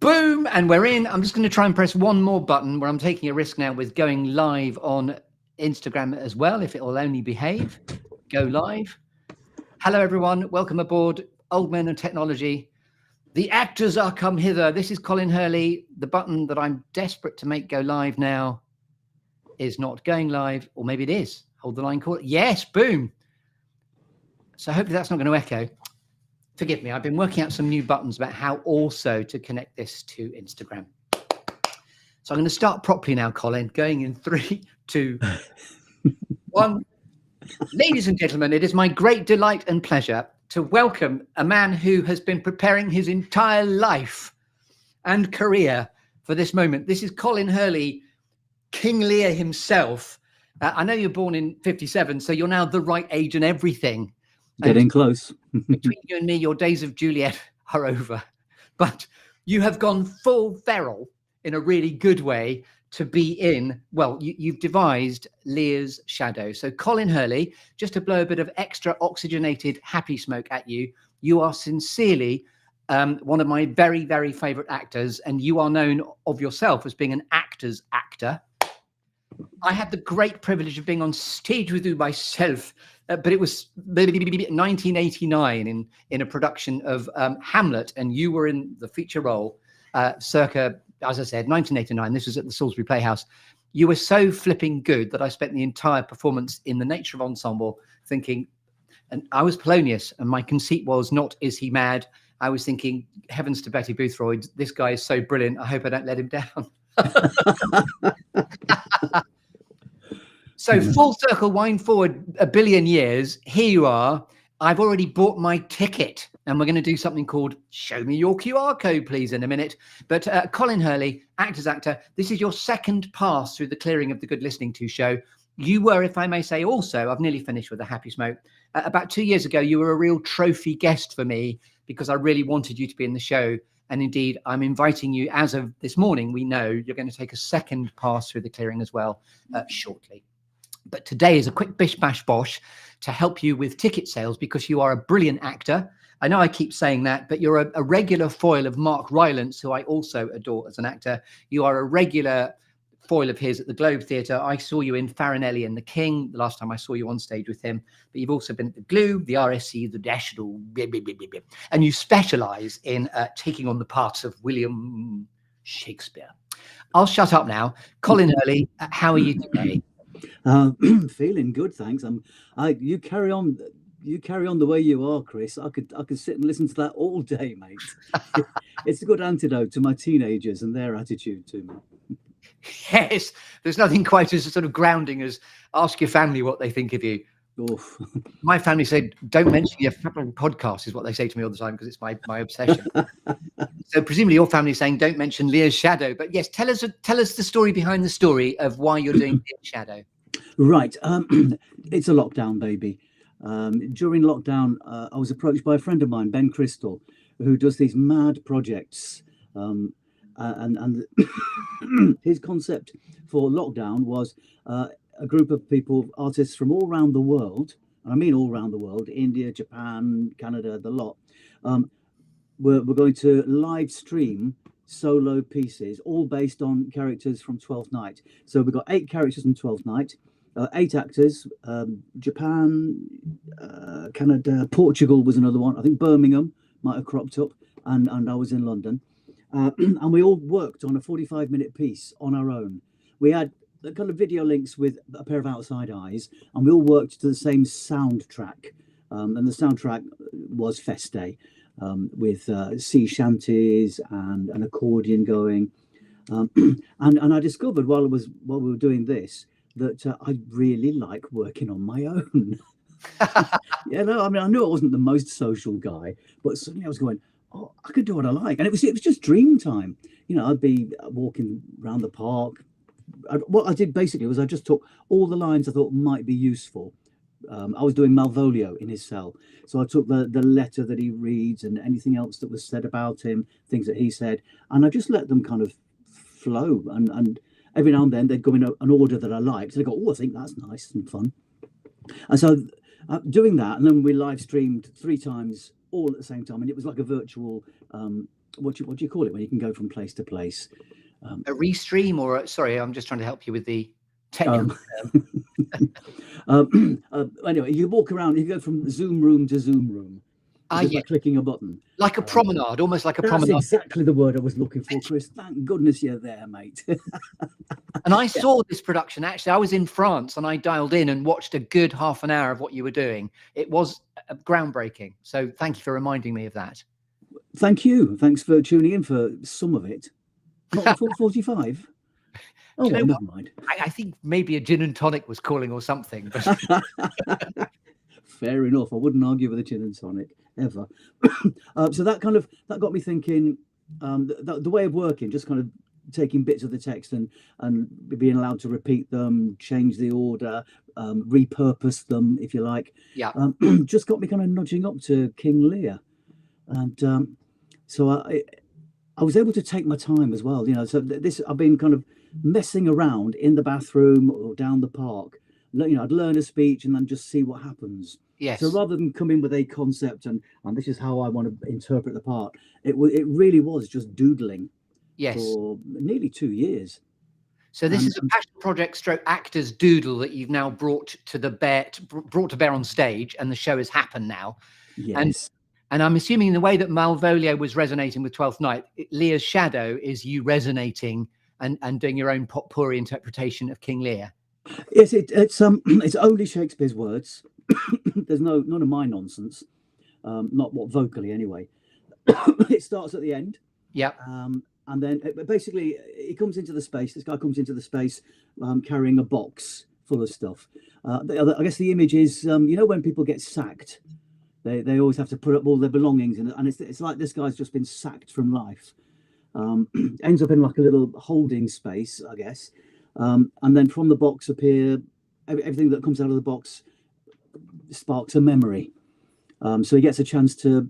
Boom, and we're in. I'm just going to try and press one more button where I'm taking a risk now with going live on Instagram as well, if it will only behave. Go live. Hello, everyone. Welcome aboard Old Men and Technology. The actors are come hither. This is Colin Hurley. The button that I'm desperate to make go live now is not going live, or maybe it is. Hold the line, call. Yes, boom. So hopefully that's not going to echo. Forgive me, I've been working out some new buttons about how also to connect this to Instagram. So I'm going to start properly now, Colin, going in 3, 2, 1. Ladies and gentlemen, it is my great delight and pleasure to welcome a man who has been preparing his entire life and career for this moment. This is Colin Hurley, King Lear himself. I know you're born in 57, so you're now the right age and everything. Getting close. Between you and me, your days of Juliet are over. But you have gone full feral in a really good way to be in, well, you've devised Lear's shadow. So Colin Hurley, just to blow a bit of extra oxygenated happy smoke at you, you are sincerely one of my very, very favourite actors, and you are known of yourself as being an actor's actor. I had the great privilege of being on stage with you myself, but it was 1989 in a production of Hamlet, and you were in the feature role circa, as I said, 1989. This was at the Salisbury Playhouse. You were so flipping good that I spent the entire performance in the nature of ensemble thinking, and I was Polonius, and my conceit was not, is he mad? I was thinking, heavens to Betty Boothroyd, this guy is so brilliant, I hope I don't let him down. So full circle, wind forward a billion years, here you are. I've already bought my ticket, and we're going to do something called show me your QR code, please, in a minute. But Colin Hurley, actor's actor, this is your second pass through the Clearing of the Good Listening To show. You were, if I may say also, I've nearly finished with a happy smoke. About 2 years ago, you were a real trophy guest for me because I really wanted you to be in the show. And indeed, I'm inviting you, as of this morning, we know you're going to take a second pass through the clearing as well shortly. But today is a quick bish bash bosh to help you with ticket sales because you are a brilliant actor. I know I keep saying that, but you're a regular foil of Mark Rylance, who I also adore as an actor. You are a regular foil of his at the Globe Theatre. I saw you in Farinelli and the King the last time I saw you on stage with him. But you've also been at the Globe, the RSC, the National, and you specialise in taking on the parts of William Shakespeare. I'll shut up now. Colin Hurley, how are you today? Feeling good, thanks. You carry on the way you are, Chris. I could sit and listen to that all day, mate. It's a good antidote to my teenagers and their attitude to me. Yes, there's nothing quite as sort of grounding as ask your family what they think of you. Oof. My family said, don't mention your podcast, is what they say to me all the time, because it's my obsession. So presumably your family is saying, don't mention Lear's shadow. But yes, tell us the story behind the story of why you're doing Lear's shadow. Right. It's a lockdown, baby. During lockdown, I was approached by a friend of mine, Ben Crystal, who does these mad projects. And his concept for lockdown was a group of people, artists from all around the world, and I mean all around the world, India, Japan, Canada, the lot, we're going to live stream solo pieces, all based on characters from Twelfth Night. So we've got 8 characters from Twelfth Night, 8 actors, Japan, Canada, Portugal was another one. I think Birmingham might have cropped up, and I was in London. And we all worked on a 45-minute piece on our own. We had the kind of video links with a pair of outside eyes, and we all worked to the same soundtrack. And the soundtrack was Feste, with sea shanties and an accordion going. And I discovered while we were doing this that I really like working on my own. I mean, I knew I wasn't the most social guy, but suddenly I was going, oh, I could do what I like. And it was just dream time. I'd be walking around the park. What I did basically was I just took all the lines I thought might be useful. I was doing Malvolio in his cell. So I took the letter that he reads and anything else that was said about him, things that he said, and I just let them kind of flow. And every now and then they'd go in an order that I liked. And I go, oh, I think that's nice and fun. And so doing that, and then we live streamed 3 times all at the same time, and it was like a virtual what do you call it when you can go from place to place? A restream, or sorry, I'm just trying to help you with the technical Anyway, you walk around, you go from Zoom room to Zoom room just by clicking a button. Like a promenade, almost like a That's promenade. exactly the word I was looking for, Chris. Thank goodness you're there, mate. And I saw this production, actually. I was in France and I dialed in and watched a good half an hour of what you were doing. It was groundbreaking. So thank you for reminding me of that. Thank you. Thanks for tuning in for some of it. Not the full 45. Oh, well, never mind. I think maybe a gin and tonic was calling or something. But fair enough. I wouldn't argue with a gin and tonic ever. So that got me thinking. The way of working, just kind of taking bits of the text and being allowed to repeat them, change the order, repurpose them, if you like. Yeah. Just got me kind of nudging up to King Lear, and so I was able to take my time as well. You know, so I've been kind of messing around in the bathroom or down the park. You know, I'd learn a speech and then just see what happens. Yes. So rather than come in with a concept and this is how I want to interpret the part, it really was just doodling. Yes. For nearly 2 years. So this is a passion project stroke actor's doodle that you've now brought to bear on stage, and the show has happened now. Yes. And I'm assuming the way that Malvolio was resonating with Twelfth Night, Lear's shadow is you resonating and doing your own potpourri interpretation of King Lear. Yes, it's only Shakespeare's words. There's none of my nonsense. Not what vocally anyway. It starts at the end. Yeah. And then basically he comes into the space. This guy comes into the space carrying a box full of stuff. I guess the image is, you know, when people get sacked, they always have to put up all their belongings, and it's like this guy's just been sacked from life. Ends up in like a little holding space, I guess. And then from the box appear everything that comes out of the box sparks a memory. So he gets a chance to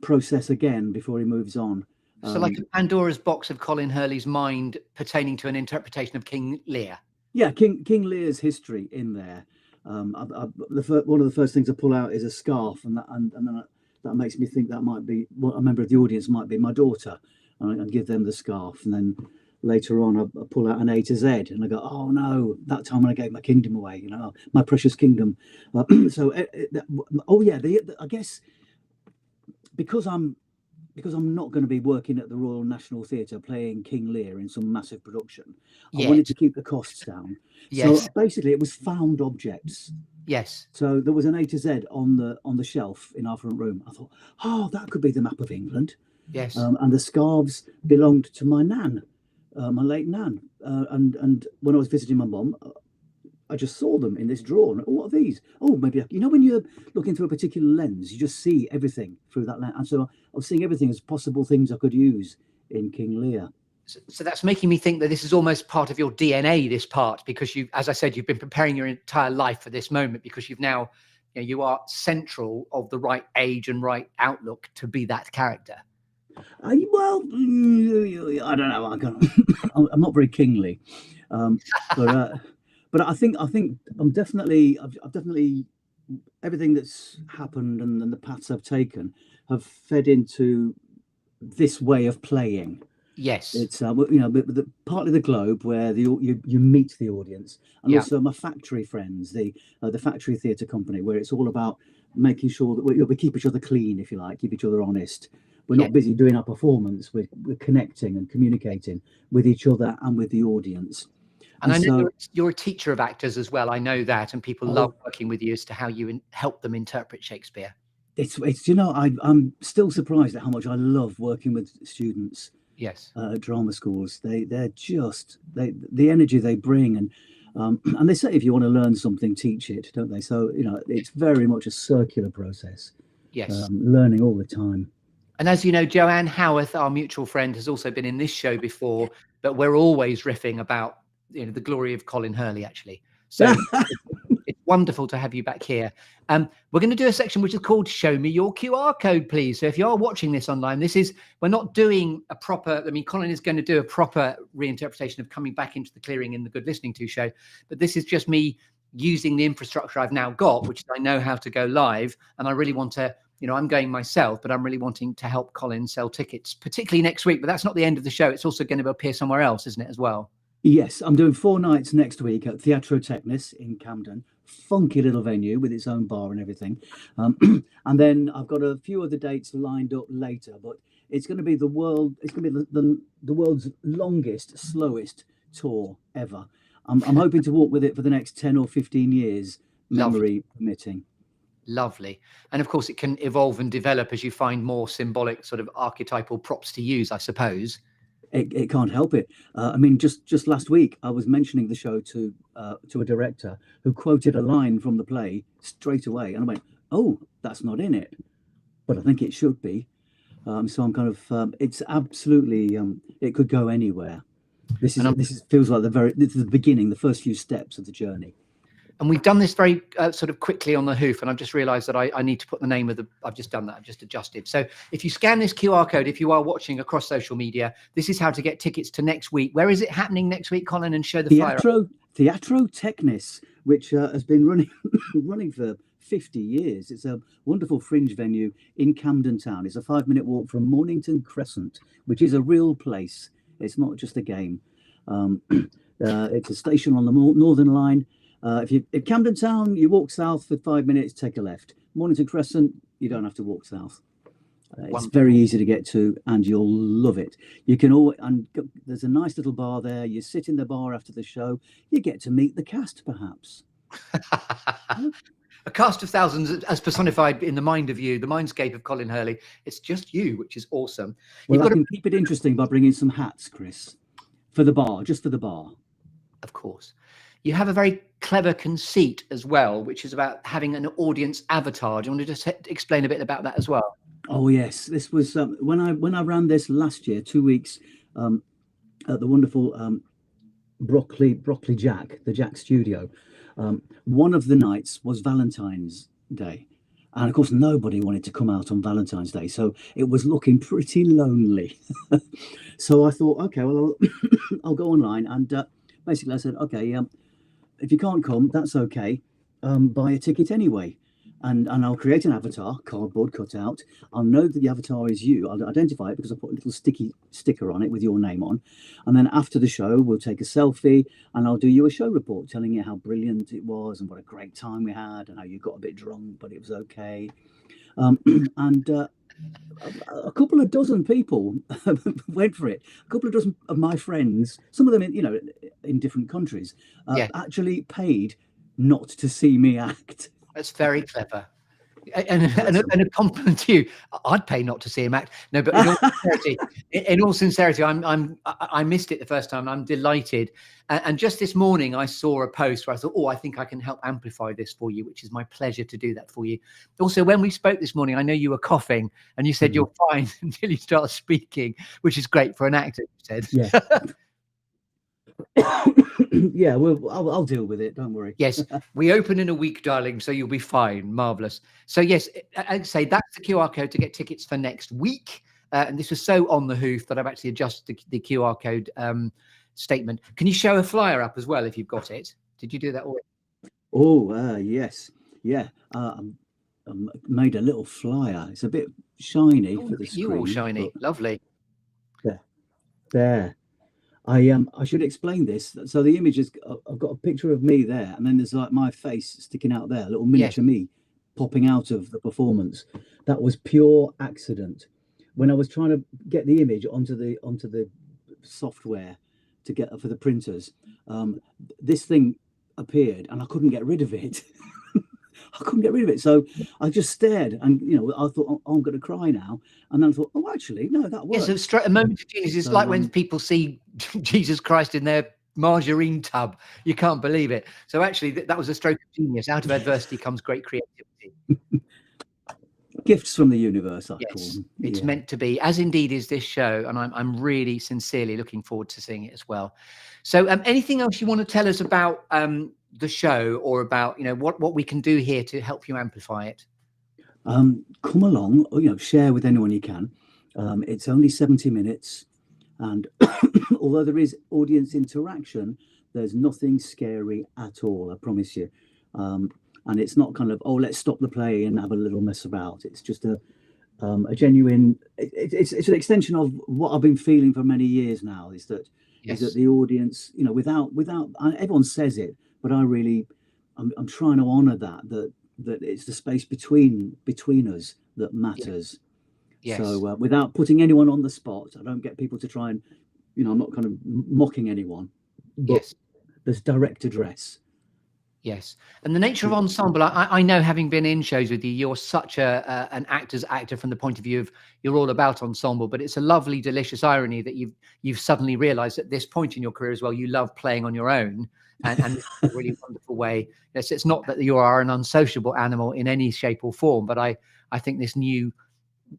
process again before he moves on. So like a Pandora's box of Colin Hurley's mind pertaining to an interpretation of King Lear. Yeah, King Lear's history in there. One of the first things I pull out is a scarf, and that makes me think that might be a member of the audience might be my daughter, and I give them the scarf, and then later on I pull out an A to Z, and I go, oh no, that time when I gave my kingdom away, you know, my precious kingdom. I guess because I'm not going to be working at the Royal National Theatre playing King Lear in some massive production, I wanted to keep the costs down. So basically it was found objects. Yes. So there was an A to Z on the shelf in our front room. I thought, oh, that could be the map of England. Yes. And the scarves belonged to my nan, my late nan. And when I was visiting my mum, I just saw them in this drawer. And, oh, what are these? Oh, maybe, you know, when you're looking through a particular lens, you just see everything through that lens. And so I was seeing everything as possible things I could use in King Lear. So that's making me think that this is almost part of your DNA, this part, because you, as I said, you've been preparing your entire life for this moment, because you've now, you know, you are central of the right age and right outlook to be that character. Well, I don't know. I'm not very kingly, but I think I've definitely everything that's happened and the paths I've taken have fed into this way of playing. Yes, it's you know, partly the Globe where you meet the audience, and also my factory friends, the factory theatre company, where it's all about making sure that we keep each other clean, if you like, keep each other honest. We're not busy doing our performance. We're connecting and communicating with each other and with the audience. And I know you're a teacher of actors as well. I know that, and people love working with you as to how you help them interpret Shakespeare. It's you know, I'm still surprised at how much I love working with students. Yes. Drama schools. They're just the energy they bring, and they say if you want to learn something, teach it, don't they? So you know, it's very much a circular process. Yes. Learning all the time. And as you know, Joanne Howarth, our mutual friend, has also been in this show before, but we're always riffing about, you know, the glory of Colin Hurley, actually. So it's wonderful to have you back here. We're going to do a section which is called Show Me Your QR Code, Please. So if you are watching this online, we're not doing a proper, I mean, Colin is going to do a proper reinterpretation of Coming Back into the Clearing in the Good Listening To show, but this is just me using the infrastructure I've now got, which I know how to go live, and I really want to you know, I'm going myself, but I'm really wanting to help Colin sell tickets, particularly next week. But that's not the end of the show. It's also going to appear somewhere else, isn't it, as well? Yes, I'm doing 4 nights next week at Theatro Technis in Camden. Funky little venue with its own bar and everything. And then I've got a few other dates lined up later, but it's going to be the world's longest, slowest tour ever. I'm hoping to walk with it for the next 10 or 15 years, memory permitting. Lovely. And of course, it can evolve and develop as you find more symbolic sort of archetypal props to use, I suppose. It can't help it. I mean, just last week, I was mentioning the show to a director who quoted a line from the play straight away. And I went, oh, that's not in it, but I think it should be. So I'm kind of, it's absolutely, it could go anywhere. This feels like this is the beginning, the first few steps of the journey. And we've done this very sort of quickly on the hoof, and I've just realized that I need to put the name of I've just done that, I've just adjusted. So if you scan this QR code, if you are watching across social media, this is how to get tickets to next week. Where is it happening next week, Colin? And show the flyer. Theatro Technis, which has been running for 50 years. It's a wonderful fringe venue in Camden Town. It's a 5-minute walk from Mornington Crescent, which is a real place. It's not just a game. It's a station on the Northern Line. If Camden Town, you walk south for 5 minutes, take a left. Mornington Crescent, you don't have to walk south. It's very easy to get to, and you'll love it. You can there's a nice little bar there. You sit in the bar after the show. You get to meet the cast, perhaps. A cast of thousands, as personified in the mind of you, the mindscape of Colin Hurley. It's just you, which is awesome. Well, I can keep it interesting by bringing some hats, Chris, for the bar, just for the bar. Of course. You have a very clever conceit as well, which is about having an audience avatar. Do you want to just explain a bit about that as well? Oh yes, this was when I ran this last year, 2 weeks at the wonderful Broccoli Jack, the Jack Studio. One of the nights was Valentine's Day, and of course nobody wanted to come out on Valentine's Day, so it was looking pretty lonely. So I thought, okay, well I'll go online, and basically I said, okay, if you can't come, that's okay. Buy a ticket anyway. And I'll create an avatar, cardboard cutout. I'll know that the avatar is you. I'll identify it because I put a little sticky sticker on it with your name on. And then after the show, we'll take a selfie, and I'll do you a show report telling you how brilliant it was and what a great time we had and how you got a bit drunk, but it was okay. And a couple of dozen people went for it. A couple of dozen of my friends, some of them in different countries, actually paid not to see me act. That's very clever. And a compliment to you. I'd pay not to see him act. No, but in all sincerity, I missed it the first time. I'm delighted. And just this morning, I saw a post where I thought, oh, I think I can help amplify this for you, which is my pleasure to do that for you. Also, when we spoke this morning, I know you were coughing, and you said you're fine until you start speaking, which is great for an actor, you said. Yeah. Yeah, well, I'll deal with it. Don't worry. Yes, we open in a week, darling, so you'll be fine. Marvelous. So yes, I'd say that's the QR code to get tickets for next week. And this was so on the hoof that I've actually adjusted the QR code statement. Can you show a flyer up as well if you've got it? Did you do that already? Oh, yes. Yeah. I made a little flyer. It's a bit shiny for the screen. You all shiny. Lovely. There. I should explain this. So the image is, I've got a picture of me there, and then there's like my face sticking out there, a little miniature me popping out of the performance. That was pure accident. When I was trying to get the image onto the software to get for the printers, this thing appeared, and I couldn't get rid of it. I couldn't get rid of it. So I just stared, and I thought, oh, I'm going to cry now. And then I thought, oh, actually, no, that works. Yeah, so a moment of genius is like when people see Jesus Christ in their margarine tub. You can't believe it. So actually, that was a stroke of genius. Out of adversity comes great creativity. Gifts from the universe, I call them. It's meant to be, as indeed is this show. And I'm really sincerely looking forward to seeing it as well. So anything else you want to tell us about the show, or about what we can do here to help you amplify it? Come along, share with anyone you can. It's only 70 minutes, and although there is audience interaction, there's nothing scary at all, I promise you. and it's not kind of, oh, let's stop the play and have a little mess about. It's just a genuine. It's an extension of what I've been feeling for many years now. Is that the audience, you know, without everyone says it, but I'm trying to honour that it's the space between us that matters. Yes. So without putting anyone on the spot, I don't get people to try and, you know, I'm not kind of mocking anyone. But there's direct address. Yes, and the nature of ensemble, I know, having been in shows with you, you're such an actor's actor from the point of view of you're all about ensemble. But it's a lovely, delicious irony that you've suddenly realised at this point in your career as well, you love playing on your own, and in a really wonderful way. It's not that you are an unsociable animal in any shape or form, but I think this new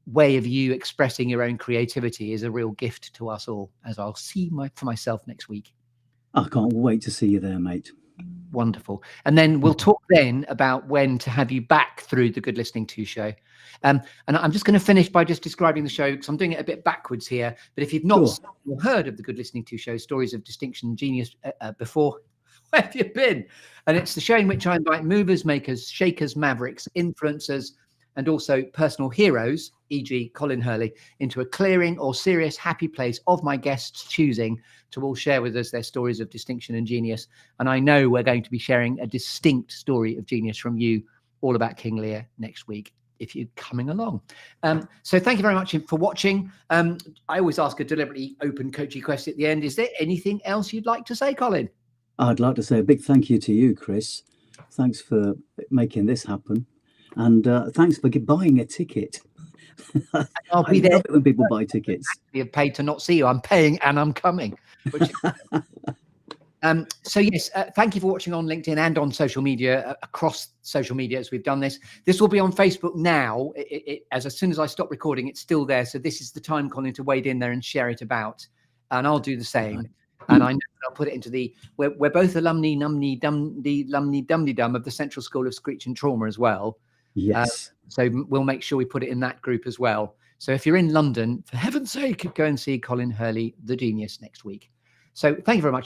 way of you expressing your own creativity is a real gift to us all, as I'll see for myself next week. I can't wait to see you there, mate. Wonderful. And then we'll talk then about when to have you back through the Good Listening To show. And I'm just going to finish by just describing the show, because I'm doing it a bit backwards here. But if you've not seen or heard of the Good Listening To show, Stories of Distinction and Genius, before, where have you been? And it's the show in which I invite movers, makers, shakers, mavericks, influencers, and also personal heroes, e.g. Colin Hurley, into a clearing or serious happy place of my guests' choosing, to all share with us their stories of distinction and genius. And I know we're going to be sharing a distinct story of genius from you, all about King Lear, next week, if you're coming along. So thank you very much for watching. I always ask a deliberately open, coachy question at the end. Is there anything else you'd like to say, Colin? I'd like to say a big thank you to you, Chris. Thanks for making this happen. And thanks for buying a ticket. I'll be there. I love it when people buy tickets. You're paid to not see you. I'm paying and I'm coming. So yes, thank you for watching on LinkedIn and on social media, across social media as we've done this. This will be on Facebook now. As soon as I stop recording, it's still there. So this is the time, Colin, to wade in there and share it about. And I'll do the same. Right. And I know I'll put it into we're both alumni dum of the Central School of Screech and Trauma as well. Yes. So we'll make sure we put it in that group as well. So if you're in London, for heaven's sake, go and see Colin Hurley, the genius, next week. So thank you very much.